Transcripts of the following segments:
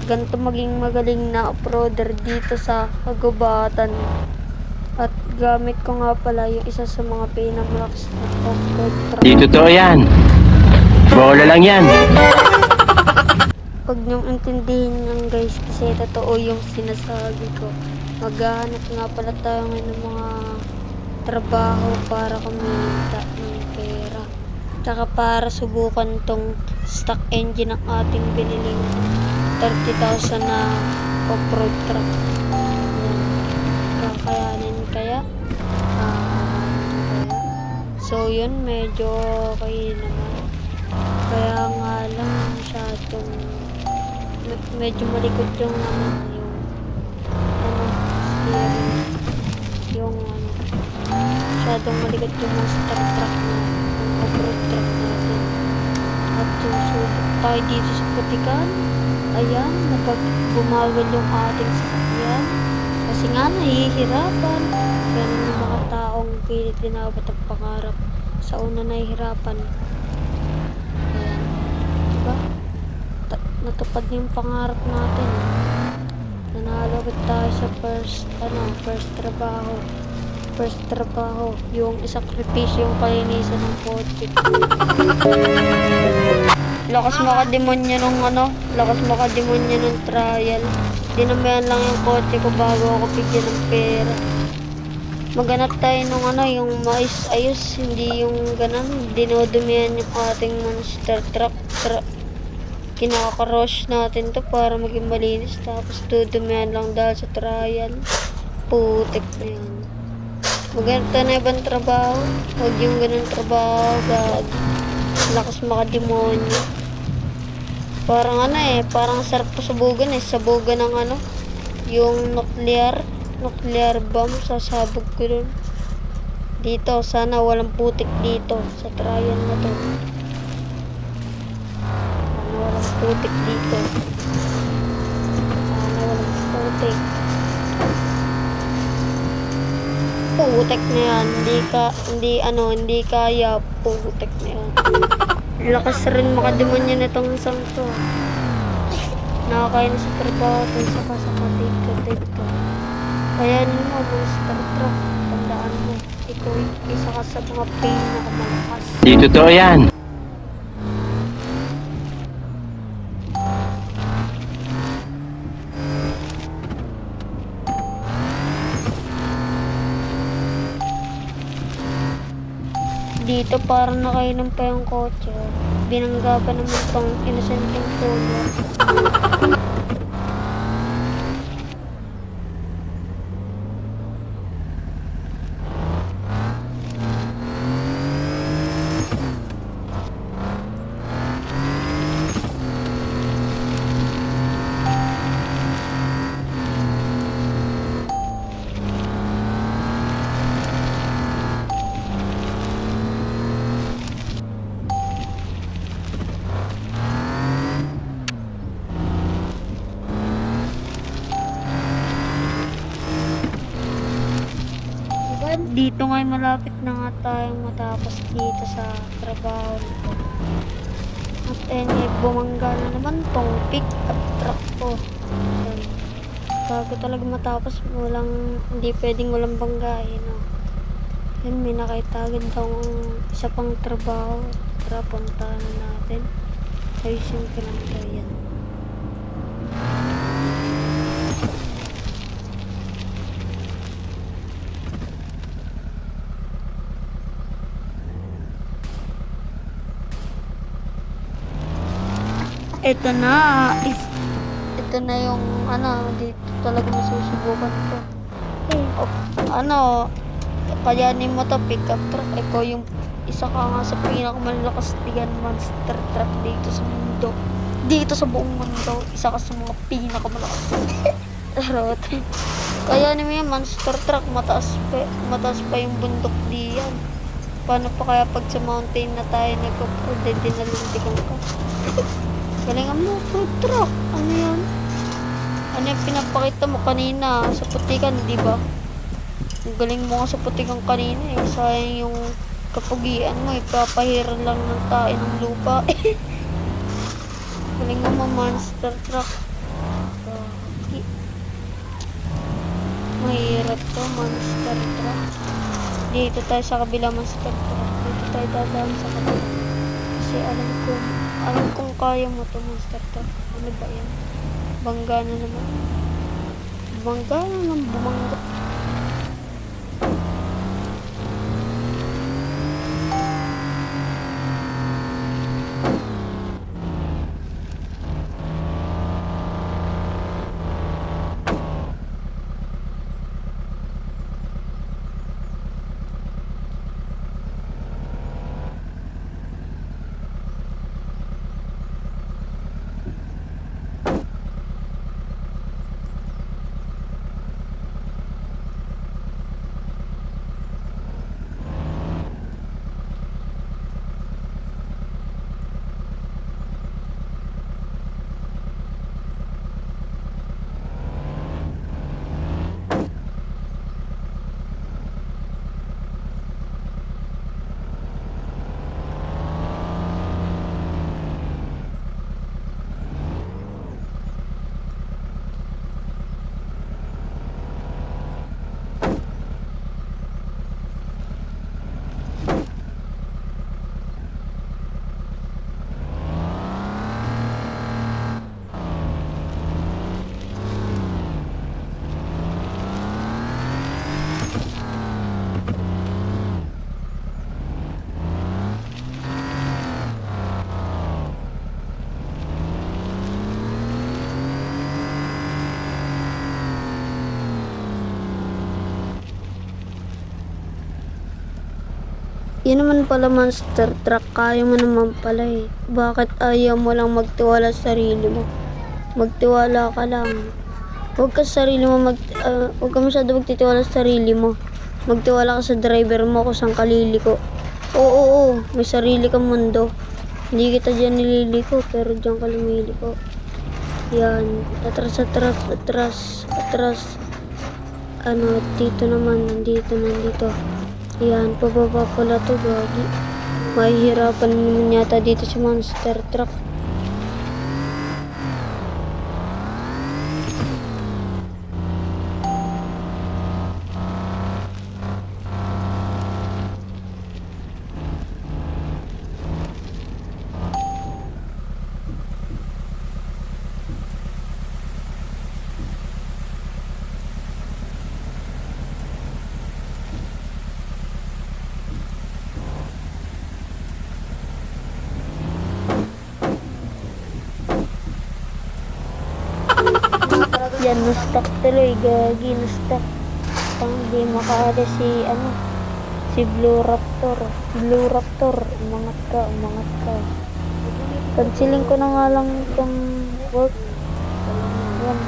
ganito maging magaling na off-roader dito sa kagubatan. At gamit ko nga pala yung isa sa mga pinamalakas na off-road truck. Di totoo yan. Bola lang yan. Huwag niyong intindihin yan guys, kasi totoo yung sinasabi ko. Maghahanap nga pala tayo ng mga trabaho para kumita ng pera. Tsaka para subukan tong stock engine ng ating biniling 30,000 na off-road truck. Yan. Kakayanin kaya? Kaya? So yun, medyo okay naman. Kaya nga lang masyadong medyo malikot yung steering, yung masyadong malikot yung monster truck na yung off-road truck natin. At susubok tayo dito sa putikan. Ayan, bumagal yung ating sasakyan kasi nga nahihirapan. Ganun yung mga taong pilit tinawat ang pangarap sa una nahihirapan. Ayan, diba? Natupad na yung pangarap natin. Nanalo tayo sa first trabaho, yung isakripisyo yung kalinisan ng kotse. Lakas makademonya ng trial. Dinamayan lang yung kotse ko bago ako bigyan ng pera. Maghanap tayo ng yung maayos, hindi yung ganun, dinodumihan yung ating monster truck. Kinakarush natin to para maging malinis, tapos dudumihan lang dahil sa trial. Putik na yan. Maghanap tayo na ibang trabaho. Huwag yung ganun trabaho, gag. Lakas makademonyo. Parang parang sarap pasabugan sabugan ng yung nuclear bomb, sasabog ko dun. Dito, sana walang putik dito sa trial na to. Sana walang putik dito. Sana walang putik. Putik na yan. Hindi kaya. Putik na yan. Lakas rin makademonyo na itong isang to. Nakakaya na sa trabaho ito, saka sa katig ko. Kaya mo, monster truck, tandaan mo, ikaw isa ka sa mga pinakamalakas. Di totoo yan. Dito parang nakainom pa yung kotse. Binangga pa naman pang inosenteng puno. Dito ngayon malapit na nga tayong matapos dito sa trabaho nito. At bumangga na naman tong pick up truck ko. Bago talaga matapos, hindi pwedeng walang banggain. Yan, may nakita agad daw isa pang trabaho. Tara, puntahan na natin. Ayusin ko lang tayo yan. Ito na yung dito talaga masusubukan ko. Kayanin mo to, pick up truck. Ikaw yung isa ka nga sa pinakamalakas tigan monster truck dito sa mundo. Dito sa buong mundo, isa ka sa mga pinakamalakas. Charot. Kayanin mo yan, monster truck. Mataas pa yung bundok diyan. Paano pa kaya pag sa mountain na tayo nag-off-road, dinalintikan ka? Galingan mo, food truck. Ano yan? Ano yung pinapakita mo kanina sa putikan, di ba? Ang galing mo nga sa putikan kanina sayang yung kapugian mo, ipapahiran lang ng tayo ng lupa. Galing mo, monster truck. Mahirap to, monster truck. Dito tayo sa kabila, monster truck. Dito tayo dadaan sa kabila. Kasi alam kong kaya mo to, monster truck. Ano ba yan? Bangga na naman. Bumangga. Yan naman pala, monster truck. Kaya mo naman pala eh. Bakit ayaw mo lang magtiwala sa sarili mo? Magtiwala ka lang. Huwag ka sa sarili mo huwag ka masyado magtitiwala sa sarili mo. Magtiwala ka sa driver mo kung saan ka liliko. Oo, may sarili kang mundo. Hindi kita dyan nililiko, pero dyan ka lumiliko. Yan. Atras. Dito naman. Nandito. Yan, pababa pala to, gagi. Mahihirapan naman yata dito si monster truck. Yan, na-stuck tuloy, gagi, na-stuck. Pang di makaalis si Blue Raptor. Umangat ka. Canceling ko na nga lang itong work. Yan.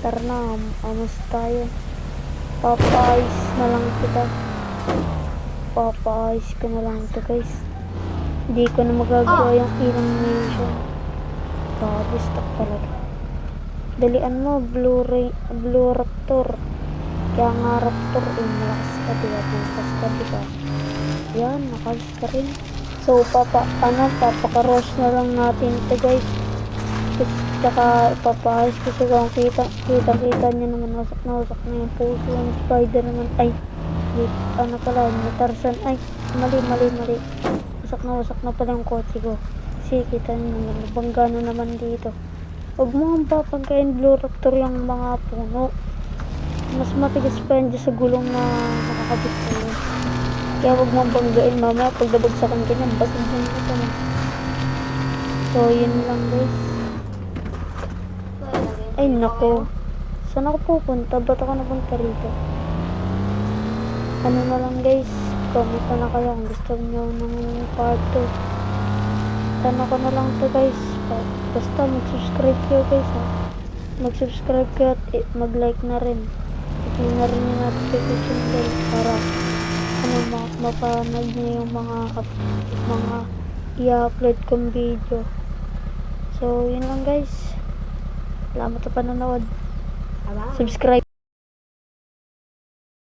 Tara na, amas tayo. Papaayos na lang kita. Papaayos ko na lang ito, guys. Hindi ko na magagawa yung animation. Grabe, stuck talaga. Dalian mo, Blue Raptor. Kaya nga Raptor, malakas ka, diba? Malakas ka, diba? Yan, nakalis ka rin. So, papaka-rush na lang natin ito, guys. Tsaka, ipapaayos ko siya kung kita niya naman, wasak na yung puso ng spider naman. Ay, Tarzan. Ay, mali. Wasak na pala yung kotse ko. Kasi kita nyo naman, nabangga na naman dito. Huwag mo ang papagkain, Blue Raptor, yung mga puno. Mas matigas pa yan dyan sa gulong na nakakabit ko. Kaya huwag mo ang banggain, mamaya pag nabagsakan ka niyan, basag mo ito. So, yun lang, guys. Ay, nako. Saan ako pupunta? Ba't ako napunta rito? Ano na lang, guys. Comment na kayo kung gusto nyo ng part 2. Ano ko na lang to, guys. Basta mag-subscribe kayo, guys, ha. Mag-subscribe kayo at mag-like na rin. At na rin yung notification bell para mapanood nyo yung mga i-upload kong video. So, yun lang, guys. Salamat sa panonood. Subscribe.